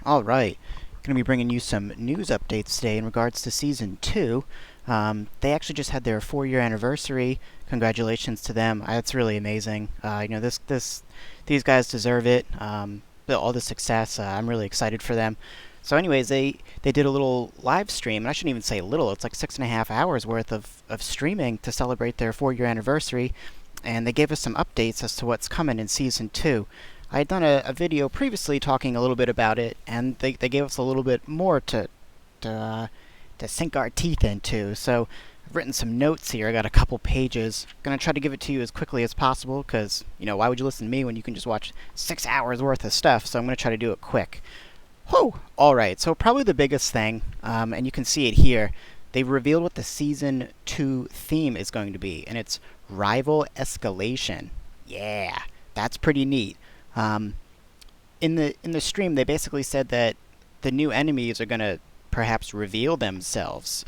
All right, going to be bringing you some news updates today in regards to season two. They actually just had their 4-year anniversary. Congratulations to them. It's really amazing. These guys deserve it. All the success. I'm really excited for them. So, anyways, they did a little live stream, and I shouldn't even say little. It's like 6.5 hours worth of streaming to celebrate their 4-year anniversary, and they gave us some updates as to what's coming in season two. I had done a video previously talking a little bit about it, and they gave us a little bit more to, uh, to sink our teeth into. So I've written some notes here. I got a couple pages. I'm going to try to give it to you as quickly as possible because, why would you listen to me when you can just watch 6 hours worth of stuff? So I'm going to try to do it quick. Whew! Alright, so probably the biggest thing, and you can see it here, they've revealed what the Season 2 theme is going to be, and it's Rival Escalation. Yeah, that's pretty neat. Um, in the stream, they basically said that the new enemies are going to perhaps reveal themselves.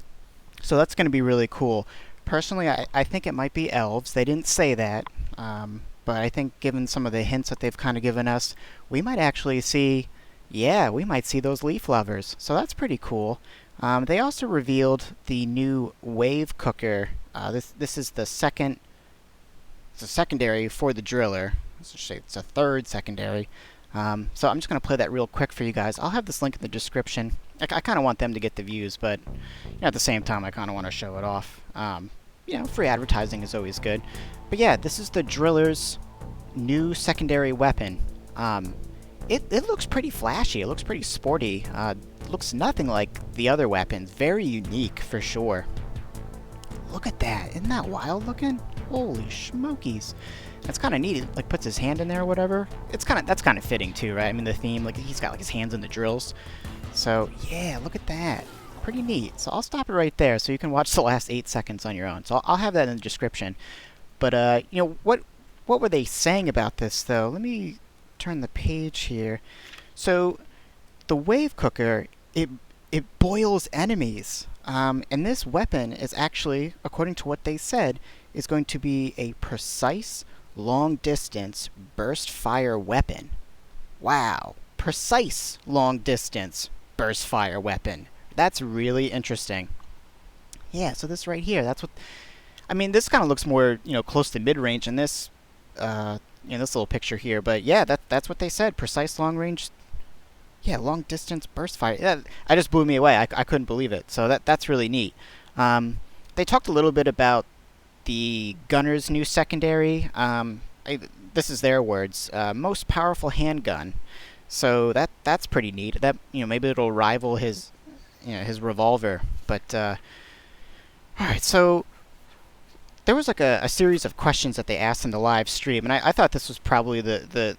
So that's going to be really cool. Personally, I think it might be elves. They didn't say that, but I think given some of the hints that they've kind of given us, we might actually see, yeah, we might see those leaf lovers. So that's pretty cool. They also revealed the new wave cooker. This is the second. It's a secondary for the driller. It's a third secondary. So I'm just going to play that real quick for you guys. I'll have this link in the description. I kind of want them to get the views, but at the same time, I kind of want to show it off. Free advertising is always good. But yeah, this is the driller's new secondary weapon. It looks pretty flashy. It looks pretty sporty. Looks nothing like the other weapons. Very unique for sure. Look at that. Isn't that wild looking? Holy smokies. That's kind of neat. He, like, puts his hand in there or whatever. That's kind of fitting too, right? I mean, the theme, like, he's got like his hands in the drills. So yeah, look at that. Pretty neat. So I'll stop it right there, so you can watch the last 8 seconds on your own. So I'll have that in the description. But what were they saying about this though? Let me turn the page here. So the wave cooker, it boils enemies. And this weapon is actually, according to what they said, is going to be a precise long-distance burst fire weapon. Wow. Precise long-distance burst fire weapon. That's really interesting. Yeah, so this right here, that's what... I mean, this kind of looks more, close to mid-range in this, this little picture here. But yeah, that's what they said. Precise long-range... Yeah, long-distance burst fire. Yeah, I just blew me away. I couldn't believe it. So that's really neat. They talked a little bit about the gunner's new secondary. This is their words. Most powerful handgun. So that's pretty neat. That maybe it'll rival his revolver. But all right, so there was like a series of questions that they asked in the live stream, and I thought this was probably the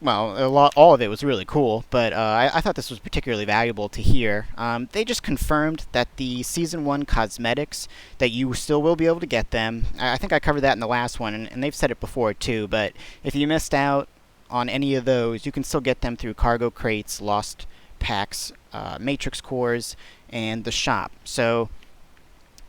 well, all of it was really cool, but I thought this was particularly valuable to hear. They just confirmed that the Season 1 cosmetics, that you still will be able to get them. I think I covered that in the last one, and they've said it before too, but if you missed out on any of those, you can still get them through cargo crates, lost packs, matrix cores, and the shop. So,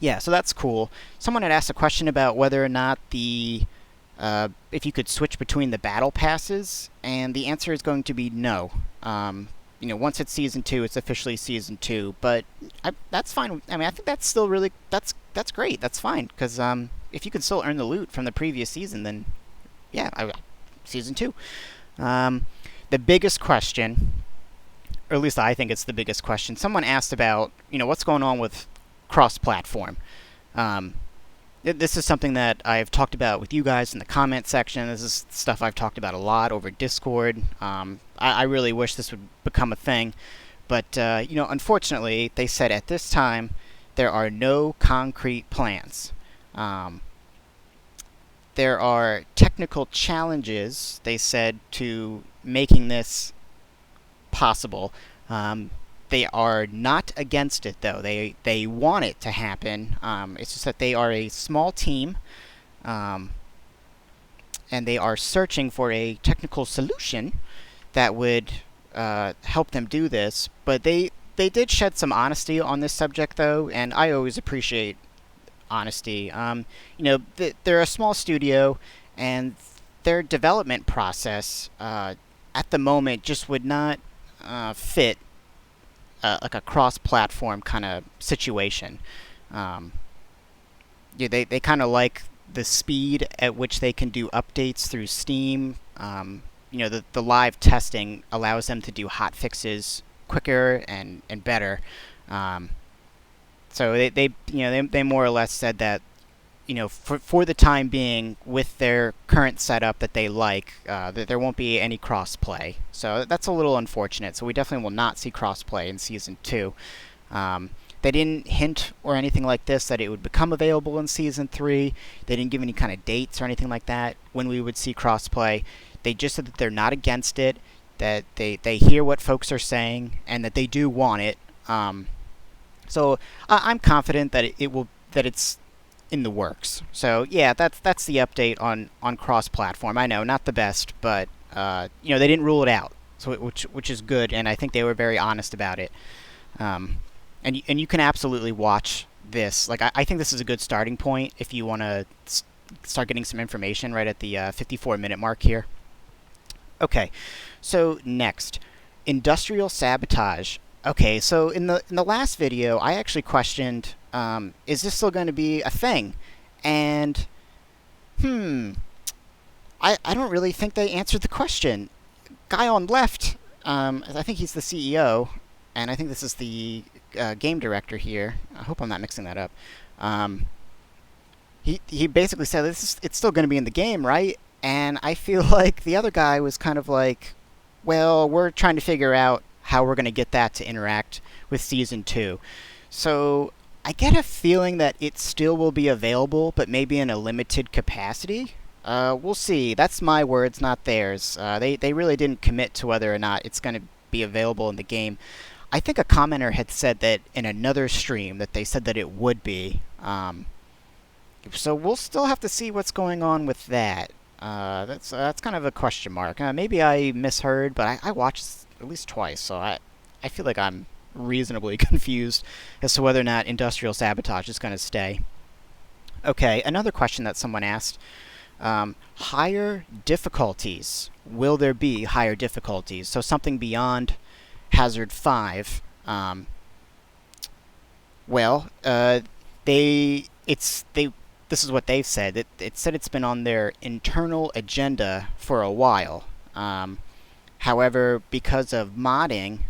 yeah, so that's cool. Someone had asked a question about whether or not if you could switch between the battle passes, and the answer is going to be no. Once it's Season 2, it's officially Season 2, but that's fine. I mean, I think that's still really, that's great. That's fine, because if you can still earn the loot from the previous season, then yeah, Season 2. The biggest question, or at least I think it's the biggest question, someone asked about, what's going on with cross-platform. This is something that I've talked about with you guys in the comment section. This is stuff I've talked about a lot over Discord. I really wish this would become a thing. But, unfortunately, they said at this time there are no concrete plans. There are technical challenges, they said, to making this possible. They are not against it, though. They want it to happen. It's just that they are a small team, and they are searching for a technical solution that would help them do this. But they did shed some honesty on this subject, though, and I always appreciate honesty. They're a small studio, and their development process at the moment just would not fit like a cross-platform kind of situation. Um, yeah, they kind of like the speed at which they can do updates through Steam. The live testing allows them to do hot fixes quicker and better. Um, so they more or less said that for the time being, with their current setup that they like, that there won't be any crossplay. So that's a little unfortunate. So we definitely will not see crossplay in Season 2. Um, they didn't hint or anything like this that it would become available in Season 3. They didn't give any kind of dates or anything like that when we would see crossplay. They just said that they're not against it, that they hear what folks are saying, and that they do want it. So I'm confident that it's in the works. So yeah, that's the update on cross-platform. I know, not the best, but they didn't rule it out, so which is good, and I think they were very honest about it. And you can absolutely watch this. Like I think this is a good starting point if you want to start getting some information right at the 54-minute mark here. Okay, so next, industrial sabotage. Okay, so in the last video, I actually questioned, is this still going to be a thing? And I don't really think they answered the question. Guy on left, I think he's the CEO, and I think this is the game director here. I hope I'm not mixing that up. He basically said it's still going to be in the game, right? And I feel like the other guy was kind of like, well, we're trying to figure out how we're going to get that to interact with Season 2. So I get a feeling that it still will be available, but maybe in a limited capacity. We'll see. That's my words, not theirs. They really didn't commit to whether or not it's going to be available in the game. I think a commenter had said that in another stream that they said that it would be. So we'll still have to see what's going on with that. That's kind of a question mark. Maybe I misheard, but I watched at least twice, so I feel like I'm reasonably confused as to whether or not industrial sabotage is going to stay. Okay, another question that someone asked. Higher difficulties. Will there be higher difficulties? So something beyond Hazard 5. Well, this is what they've said. It said it's been on their internal agenda for a while. However, because of modding,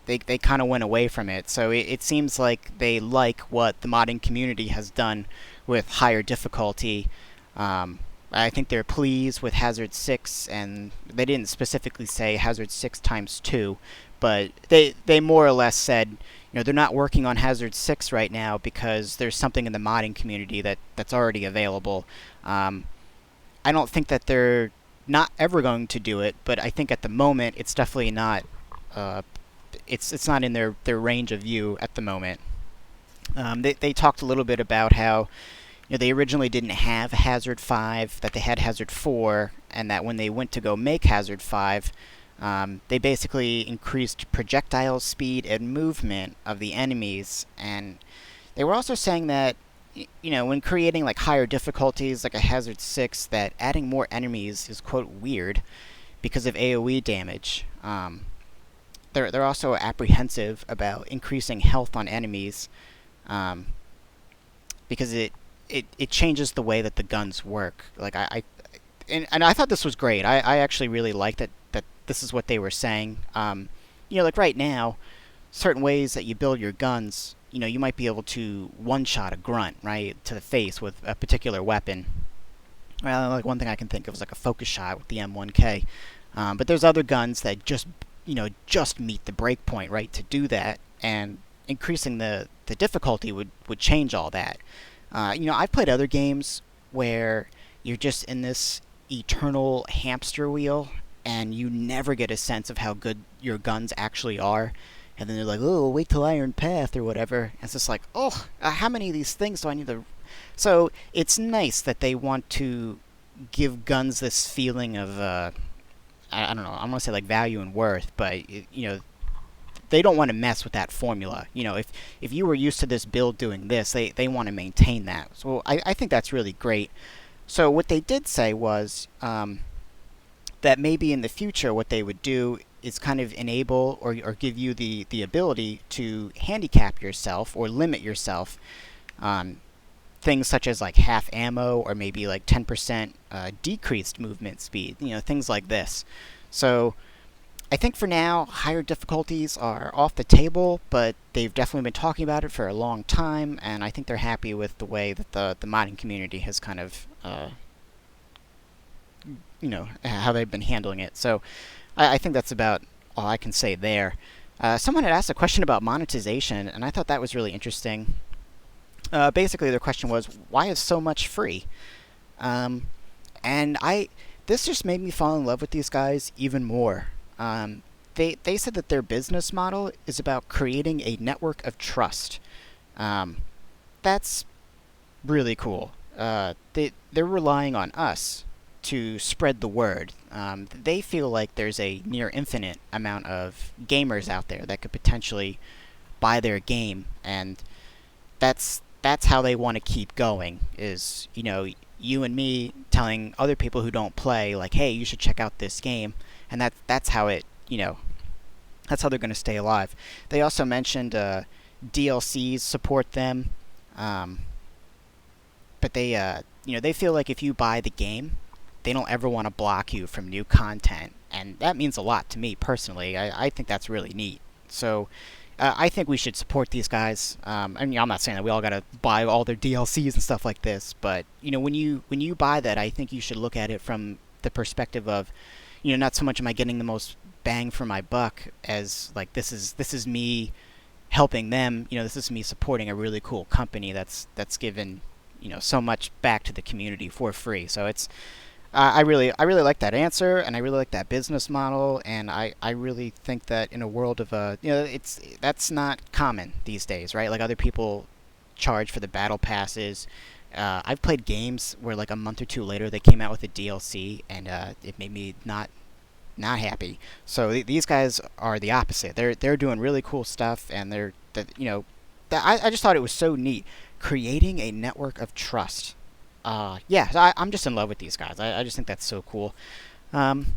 they kind of went away from it. So it seems like they like what the modding community has done with higher difficulty. I think they're pleased with Hazard 6, and they didn't specifically say Hazard 6 times 2, but they more or less said, they're not working on Hazard 6 right now because there's something in the modding community that's already available. I don't think that they're not ever going to do it, but I think at the moment it's definitely not. It's not in their range of view at the moment. They talked a little bit about how they originally didn't have Hazard 5, that they had Hazard 4, and that when they went to go make Hazard 5, they basically increased projectile speed and movement of the enemies. And they were also saying that when creating like higher difficulties like a Hazard 6, that adding more enemies is quote weird because of AoE damage. They're also apprehensive about increasing health on enemies because it changes the way that the guns work. Like and I thought this was great. I actually really liked that this is what they were saying. Like right now, certain ways that you build your guns, you might be able to one-shot a grunt, right, to the face with a particular weapon. Well, like one thing I can think of is like a focus shot with the M1K. But there's other guns that just meet the breakpoint, right, to do that, and increasing the difficulty would change all that. I've played other games where you're just in this eternal hamster wheel, and you never get a sense of how good your guns actually are. And then they're like, oh, wait till Iron Path or whatever. And it's just like, how many of these things do I need to... So it's nice that they want to give guns this feeling of, I don't know, I'm going to say like value and worth, but, they don't want to mess with that formula. If you were used to this build doing this, they want to maintain that. So I think that's really great. So what they did say was that maybe in the future what they would do is kind of enable or give you the ability to handicap yourself or limit yourself on things such as like half ammo or maybe like 10% decreased movement speed, things like this. So I think for now, higher difficulties are off the table, but they've definitely been talking about it for a long time, and I think they're happy with the way that the modding community has kind of, how they've been handling it. So I think that's about all I can say there. Someone had asked a question about monetization, and I thought that was really interesting. Basically, their question was, why is so much free? Um, and this just made me fall in love with these guys even more. They said that their business model is about creating a network of trust. Um, that's really cool. They're relying on us to spread the word. They feel like there's a near infinite amount of gamers out there that could potentially buy their game, and that's how they want to keep going. Is you and me telling other people who don't play like, hey, you should check out this game, and that's how it that's how they're going to stay alive. They also mentioned DLCs support them, um, but they feel like if you buy the game, they don't ever want to block you from new content, and that means a lot to me personally. I think that's really neat. So I think we should support these guys. I mean, I'm not saying that we all got to buy all their DLCs and stuff like this, but when you buy that, I think you should look at it from the perspective of, not so much am I getting the most bang for my buck as like this is me helping them. This is me supporting a really cool company that's given so much back to the community for free. So it's I really like that answer, and I really like that business model, and I really think that in a world of that's not common these days, right? Like other people charge for the battle passes. I've played games where like a month or two later they came out with a DLC, and it made me not happy. So these guys are the opposite. They're doing really cool stuff, and I just thought it was so neat, creating a network of trust. Yeah, so I'm just in love with these guys. I just think that's so cool. Um,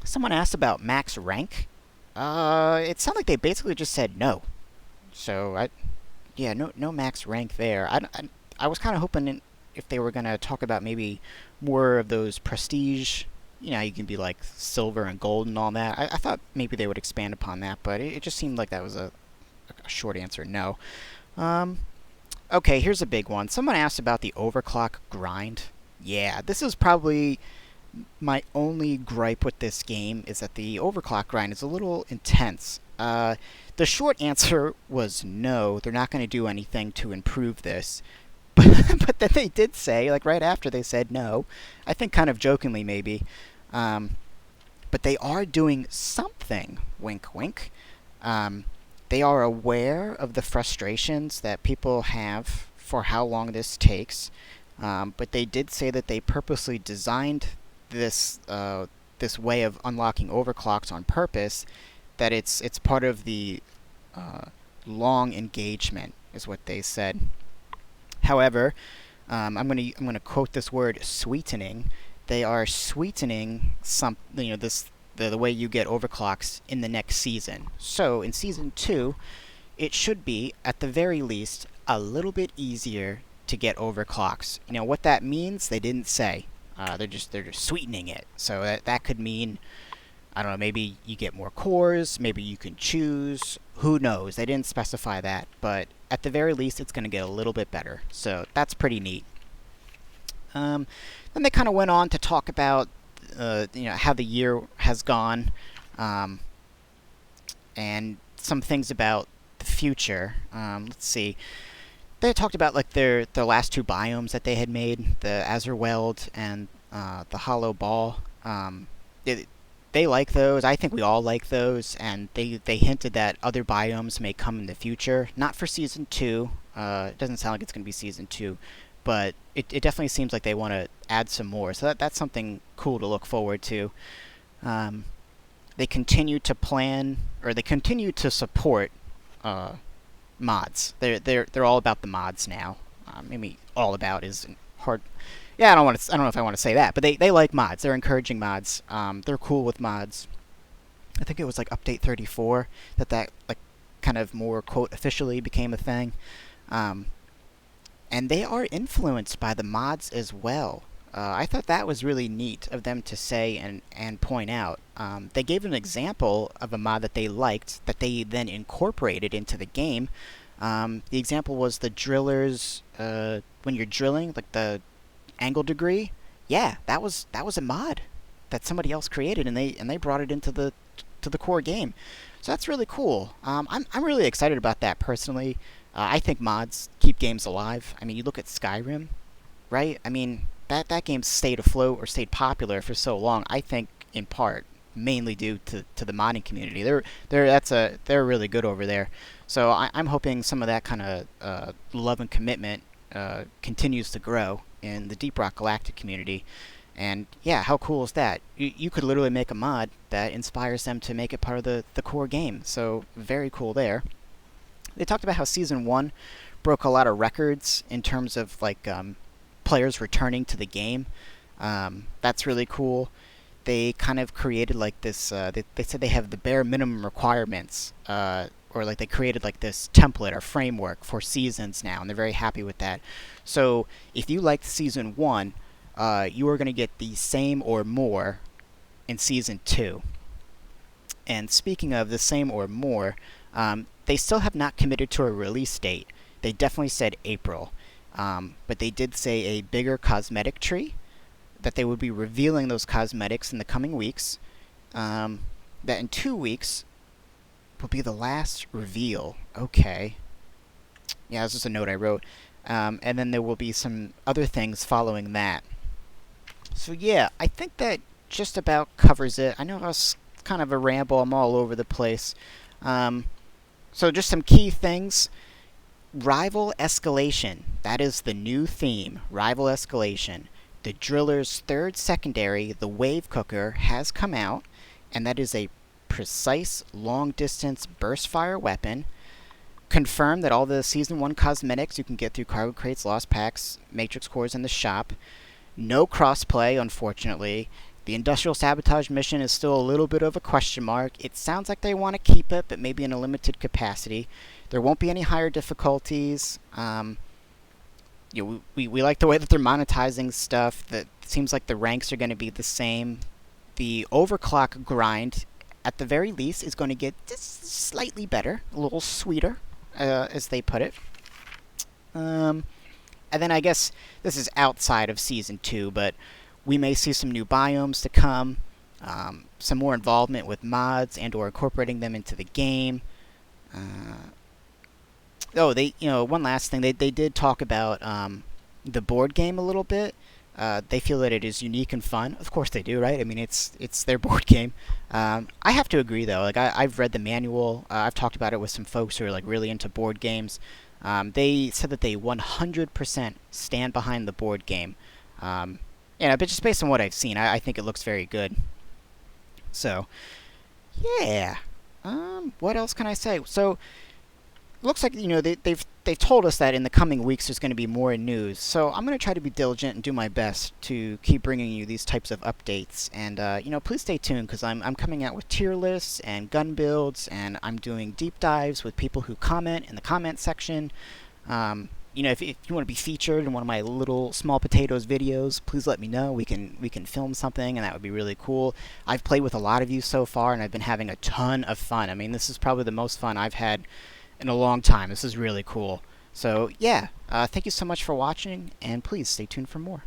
Someone asked about max rank. It sounded like they basically just said no. So yeah, no max rank there. I was kind of hoping if they were gonna talk about maybe more of those prestige. You can be like silver and gold and all that. I thought maybe they would expand upon that, but it just seemed like that was a short answer, no. Um, okay, here's a big one. Someone asked about the overclock grind. Yeah, this is probably my only gripe with this game is that the overclock grind is a little intense. The short answer was no, they're not going to do anything to improve this. But then they did say, like right after they said no, I think kind of jokingly maybe, um, but they are doing something, wink wink. Um, they are aware of the frustrations that people have for how long this takes, but they did say that they purposely designed this way of unlocking overclocks on purpose. That it's part of the uh, long engagement, is what they said. However, I'm gonna quote this word sweetening. They are sweetening the way you get overclocks in the next season. So in season 2, it should be at the very least a little bit easier to get overclocks. What that means, they didn't say. They're just sweetening it. So that could mean, I don't know, maybe you get more cores, maybe you can choose. Who knows? They didn't specify that, but at the very least, it's going to get a little bit better. So that's pretty neat. Um, then they kind of went on to talk about, how the year has gone, um, and some things about the future. Let's see. They talked about like their last two biomes that they had made, the Azurweld and the Hollow Ball. They, they like those. I think we all like those, and they hinted that other biomes may come in the future. Not for season 2. It doesn't sound like it's going to be season 2, but it definitely seems like they want to add some more. So that's something cool to look forward to. Um, they continue to plan, or they continue to support uh, mods. They're all about the mods now. Maybe all about is hard. Yeah, I don't know if I want to say that, but they like mods. They're encouraging mods. They're cool with mods. I think it was like update 34 that like kind of more quote officially became a thing. Um, and they are influenced by the mods as well. I thought that was really neat of them to say and point out. They gave an example of a mod that they liked that they then incorporated into the game. The example was the drillers, when you're drilling, like the angle degree. Yeah, that was a mod that somebody else created, and they brought it into the core game. So that's really cool. I'm really excited about that personally. I think mods keep games alive. I mean, you look at Skyrim, right? I mean, that game stayed afloat or stayed popular for so long. I think in part mainly due to the modding community. They're really good over there. So I'm hoping some of that kind of love and commitment continues to grow in the Deep Rock Galactic community. And yeah, how cool is that? You could literally make a mod that inspires them to make it part of the core game. So very cool there. They talked about how Season 1 broke a lot of records in terms of like players returning to the game. That's really cool. They kind of created like this, they said they have the bare minimum requirements, or like they created like this template or framework for seasons now, and they're very happy with that. So if you liked Season 1, you are going to get the same or more in Season 2. And speaking of the same or more, they still have not committed to a release date. They definitely said April. But they did say a bigger cosmetic tree, that they would be revealing those cosmetics in the coming weeks. That in 2 weeks will be the last reveal. Okay. Yeah, this is a note I wrote. And then there will be some other things following that. So yeah, I think that just about covers it. I know I was kind of a ramble. I'm all over the place. So just some key things. Rival Escalation. That is the new theme. Rival Escalation. The Driller's third secondary, the Wave Cooker, has come out, and that is a precise long-distance burst-fire weapon. Confirmed that all the Season 1 cosmetics you can get through cargo crates, lost packs, matrix cores in the shop. No crossplay, unfortunately. The Industrial Sabotage mission is still a little bit of a question mark. It sounds like they want to keep it, but maybe in a limited capacity. There won't be any higher difficulties. We like the way that they're monetizing stuff. That seems like the ranks are going to be the same. The Overclock grind, at the very least, is going to get just slightly better, a little sweeter, as they put it. And then I guess this is outside of Season 2, but we may see some new biomes to come, some more involvement with mods and or incorporating them into the game. One last thing, they did talk about the board game a little bit. They feel that it is unique and fun. Of course they do, right? I mean, it's their board game. I have to agree, though. Like, I've read the manual. I've talked about it with some folks who are, like, really into board games. They said that they 100% stand behind the board game. But just based on what I've seen, I think it looks very good. So, yeah. What else can I say? So, looks like, they've told us that in the coming weeks there's going to be more news. So I'm going to try to be diligent and do my best to keep bringing you these types of updates. And please stay tuned, because I'm coming out with tier lists and gun builds, and I'm doing deep dives with people who comment in the comment section. If you want to be featured in one of my little small potatoes videos, please let me know. We can film something, and that would be really cool. I've played with a lot of you so far, and I've been having a ton of fun. I mean, this is probably the most fun I've had in a long time. This is really cool. So yeah, thank you so much for watching, and please stay tuned for more.